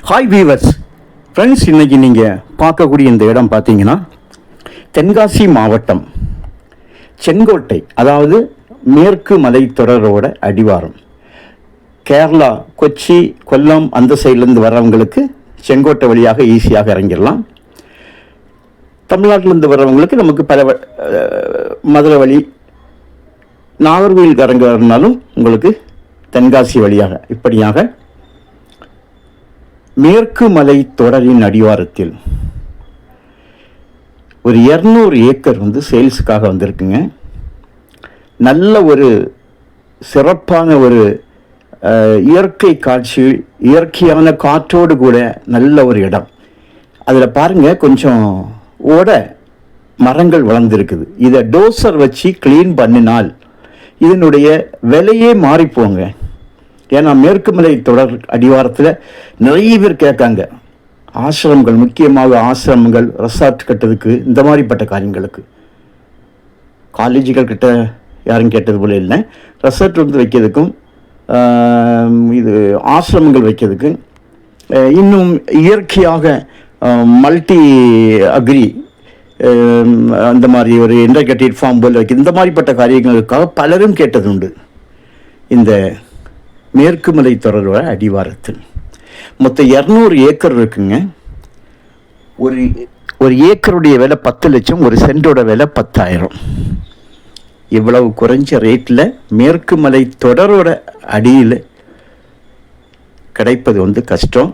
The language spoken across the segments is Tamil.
ஹாய் வீவர்ஸ் ஃப்ரெண்ட்ஸ், இன்றைக்கி நீங்கள் பார்க்கக்கூடிய இந்த இடம் பார்த்தீங்கன்னா தென்காசி மாவட்டம் செங்கோட்டை, அதாவது மேற்கு மலைத்தொடரோட அடிவாரம். கேரளா, கொச்சி, கொல்லம் அந்த சைட்லேருந்து வர்றவங்களுக்கு செங்கோட்டை வழியாக ஈஸியாக இறங்கிடலாம். தமிழ்நாட்டிலேருந்து வர்றவங்களுக்கு நமக்கு பல மதுரை வழி, நாகர்கோவில் இறங்குறதுனாலும் உங்களுக்கு தென்காசி வழியாக இப்படியாக மேற்கு மலை தொடரின் அடிவாரத்தில் ஒரு 200 ஏக்கர் சேல்ஸுக்காக வந்திருக்குங்க. நல்ல ஒரு சிறப்பான ஒரு இயற்கை காட்சி, இயற்கையான காற்றோடு கூட நல்ல ஒரு இடம். அதில் பாருங்கள், கொஞ்சம் மரங்கள் வளர்ந்துருக்குது. இதை டோசர் வச்சு க்ளீன் பண்ணினால் இதனுடைய விலையே மாறிப்போங்க. ஏன்னா மேற்கு மலை தொடர் அடிவாரத்தில் நிறைய பேர் கேட்காங்க, ஆசிரமங்கள், முக்கியமாக ஆசிரமங்கள், ரெசார்ட் கட்டுறதுக்கு, இந்த மாதிரிப்பட்ட காரியங்களுக்கு. காலேஜுகள் கிட்ட யாரும் கேட்டது போல இல்லை. ரெசார்ட் வைக்கிறதுக்கும் இது ஆசிரமங்கள் வைக்கிறதுக்கு, இன்னும் இயற்கையாக மல்டி அக்ரி அந்த மாதிரி ஒரு இன்டர்கேட்டட் ஃபார்ம் போல் வைக்க, இந்த மாதிரிப்பட்ட காரியங்களுக்காக பலரும் கேட்டது உண்டு. இந்த மேற்கு மலை தொடரோட அடிவாரத்தில் மொத்தம் 200 ஏக்கர் இருக்குங்க. ஒரு ஏக்கருடைய விலை 10 லட்சம், ஒரு சென்டோட விலை 10,000. இவ்வளவு குறைஞ்ச ரேட்டில் மேற்கு மலை தொடரோட அடியில் கிடைப்பது கஷ்டம்.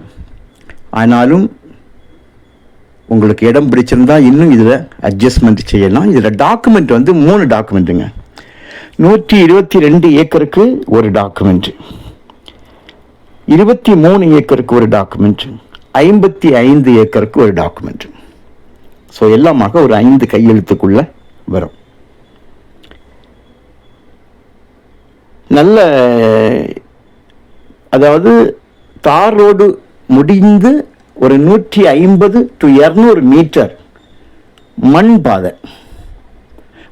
ஆனாலும் உங்களுக்கு இடம் பிடிச்சிருந்தா இன்னும் இதில் அட்ஜஸ்ட்மெண்ட் செய்யலாம். இதில் டாக்குமெண்ட் 3 டாக்குமெண்ட்டுங்க. 122 ஏக்கருக்கு ஒரு டாக்குமெண்ட், 23 ஏக்கருக்கு ஒரு டாக்குமெண்ட், 55 ஏக்கருக்கு ஒரு டாக்குமெண்ட். ஸோ எல்லாமாக ஒரு 5 கையெழுத்துக்குள்ள வரும். நல்ல, அதாவது தார் ரோடு முடிந்து ஒரு 150 to 200 மீட்டர் மண் பாதை.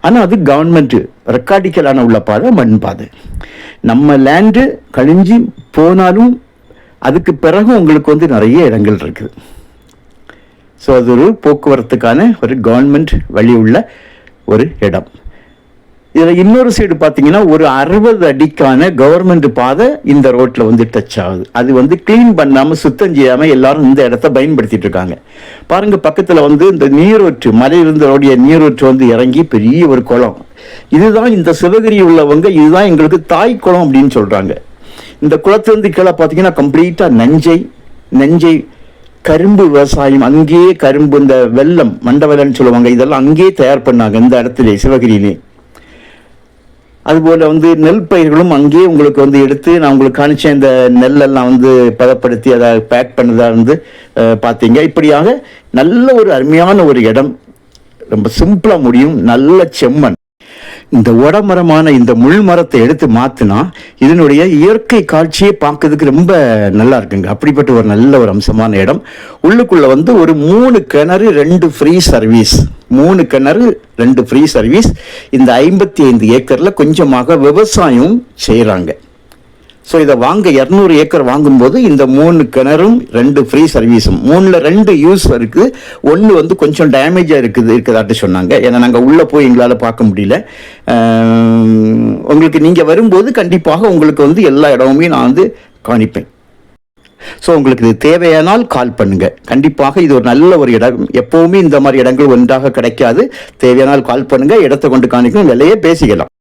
ஆனால் அது கவர்மெண்ட் ரெக்கார்டிக்கலான உள்ள பாதை, மண் பாதை. நம்ம லேண்டு கழிஞ்சு போனாலும் அதுக்கு பிறகு உங்களுக்கு நிறைய இடங்கள் இருக்குது. ஸோ அது ஒரு போக்குவரத்துக்கான ஒரு கவர்மெண்ட் வழி உள்ள ஒரு இடம். இதில் இன்னொரு சைடு பார்த்தீங்கன்னா ஒரு 60 அடிக்கான கவர்மெண்ட் பாதை இந்த ரோட்டில் டச் ஆகுது. அது க்ளீன் பண்ணாமல், சுத்தம் செய்யாமல் எல்லாரும் இந்த இடத்த பயன்படுத்திட்டு இருக்காங்க. பாருங்க, பக்கத்தில் இந்த நீரூற்று, மலையிலிருந்து நீரூற்று இறங்கி பெரிய ஒரு குளம். இதுதான் இந்த சிவகிரி உள்ளவங்க, இதுதான் எங்களுக்கு தாய் குளம் அப்படின்னு சொல்றாங்க. இந்த குளத்திலிருந்து கீழே பார்த்தீங்கன்னா கம்ப்ளீட்டாக நஞ்சை கரும்பு விவசாயம், அங்கேயே கரும்பு, இந்த வெல்லம், மண்டவெல்லம்னு சொல்லுவாங்க, இதெல்லாம் அங்கேயே தயார் பண்ணாங்க இந்த இடத்துல, சிவகிரியிலே. அதுபோல் நெல் பயிர்களும் அங்கேயே உங்களுக்கு எடுத்து நான் உங்களுக்கு காணிச்சேன். இந்த நெல்லெல்லாம் பதப்படுத்தி அதை பேக் பண்ணதாக பார்த்தீங்க. இப்படியாக நல்ல ஒரு அருமையான ஒரு இடம், ரொம்ப சிம்பிளாக முடியும். நல்ல செம்மண். இந்த உடமரமான இந்த முள் மரத்தை எடுத்து மாற்றினா இதனுடைய இயற்கை காட்சியை பார்க்கறதுக்கு ரொம்ப நல்லா இருக்குங்க. அப்படிப்பட்ட ஒரு நல்ல ஒரு அம்சமான இடம். உள்ளுக்குள்ள ஒரு 3 கிணறு 2 ஃப்ரீ சர்வீஸ், 3 கிணறு 2 ஃப்ரீ சர்வீஸ். இந்த 55 ஏக்கரில் கொஞ்சமாக விவசாயம் செய்கிறாங்க. ஸோ இதை 200 ஏக்கர் வாங்கும்போது இந்த 3 கிணறும் 2 ஃப்ரீ சர்வீஸும், 3ல் 2 யூஸ் இருக்குது. ஒன்று கொஞ்சம் டேமேஜாக இருக்குதாட்டு சொன்னாங்க. ஏன்னா நாங்கள் உள்ளே போய் எங்களால் பார்க்க முடியல. உங்களுக்கு நீங்கள் வரும்போது கண்டிப்பாக உங்களுக்கு எல்லா இடமுமே நான் காணிப்பேன். ஸோ உங்களுக்கு இது தேவையானால் கால் பண்ணுங்கள். கண்டிப்பாக இது ஒரு நல்ல ஒரு இடம். எப்போவுமே இந்த மாதிரி இடங்கள் ஒன்றாக கிடைக்காது. தேவையானால் கால் பண்ணுங்கள், இடத்தை கொண்டு காணிக்கணும், விலையே பேசிக்கலாம்.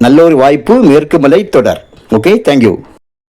நல்ல ஒரு வாய்ப்பு, மேற்கு மலை தொடர். Okay, thank you.